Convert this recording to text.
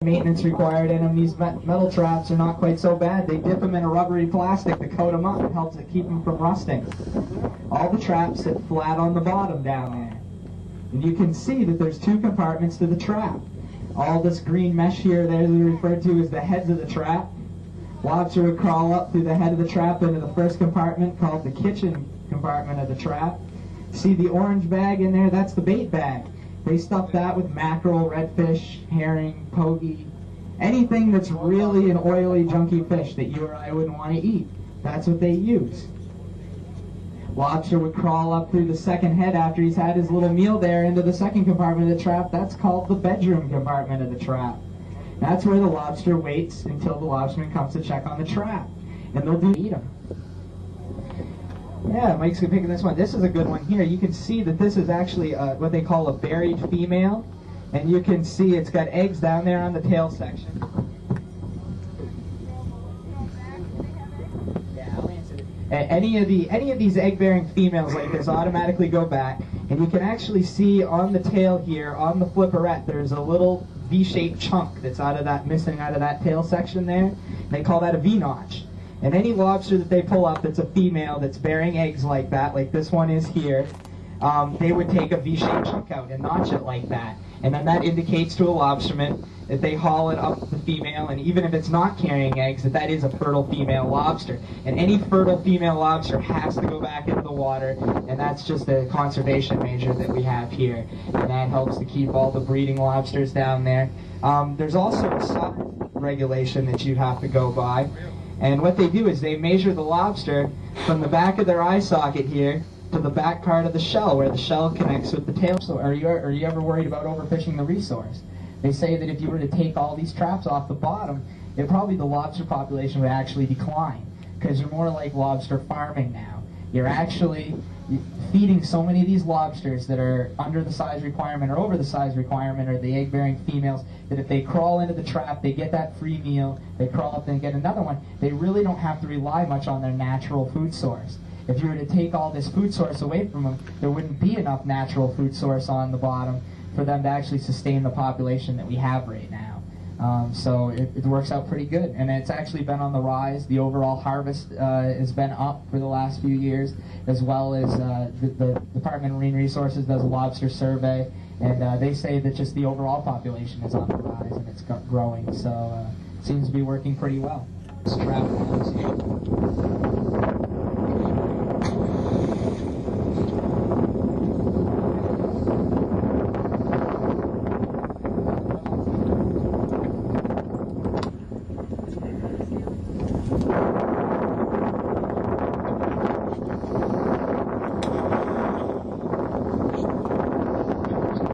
Maintenance required in them. These metal traps are not quite so bad. They dip them in a rubbery plastic to coat them up. It helps it keep them from rusting. All the traps sit flat on the bottom down there. And you can see that there's two compartments to the trap. All this green mesh here there is referred to as the heads of the trap. Lobster would crawl up through the head of the trap into the first compartment called the kitchen compartment of the trap. See the orange bag in there? That's the bait bag. They stuff that with mackerel, redfish, herring, pogie, anything that's really an oily, junky fish that you or I wouldn't want to eat. That's what they use. Lobster would crawl up through the second head after he's had his little meal there into the second compartment of the trap. That's called the bedroom compartment of the trap. That's where the lobster waits until the lobsterman comes to check on the trap. And they'll eat them. Yeah, Mike's picking this one. This is a good one here. You can see that this is actually what they call a buried female. And you can see it's got eggs down there on the tail section. Yeah, I'll answer it. Any of these egg-bearing females like this automatically go back. And you can actually see on the tail here, on the flipperette, there's a little V-shaped chunk that's missing out of that tail section there. They call that a V-notch. And any lobster that they pull up that's a female that's bearing eggs like that, like this one is here, they would take a V-shaped chunk out and notch it like that. And then that indicates to a lobsterman that they haul it up the female, and even if it's not carrying eggs, that is a fertile female lobster. And any fertile female lobster has to go back into the water, and that's just a conservation measure that we have here. And that helps to keep all the breeding lobsters down there. There's also a size regulation that you have to go by. And what they do is they measure the lobster from the back of their eye socket here to the back part of the shell where the shell connects with the tail. So are you ever worried about overfishing the resource? They say that if you were to take all these traps off the bottom, probably the lobster population would actually decline, because you're more like lobster farming now. You're actually feeding so many of these lobsters that are under the size requirement or over the size requirement, or the egg-bearing females, that if they crawl into the trap, they get that free meal, they crawl up and get another one, they really don't have to rely much on their natural food source. If you were to take all this food source away from them, there wouldn't be enough natural food source on the bottom for them to actually sustain the population that we have right now. So it works out pretty good, and it's actually been on the rise. The overall harvest has been up for the last few years, as well as the Department of Marine Resources does a lobster survey, and they say that just the overall population is on the rise and it's growing, so it seems to be working pretty well.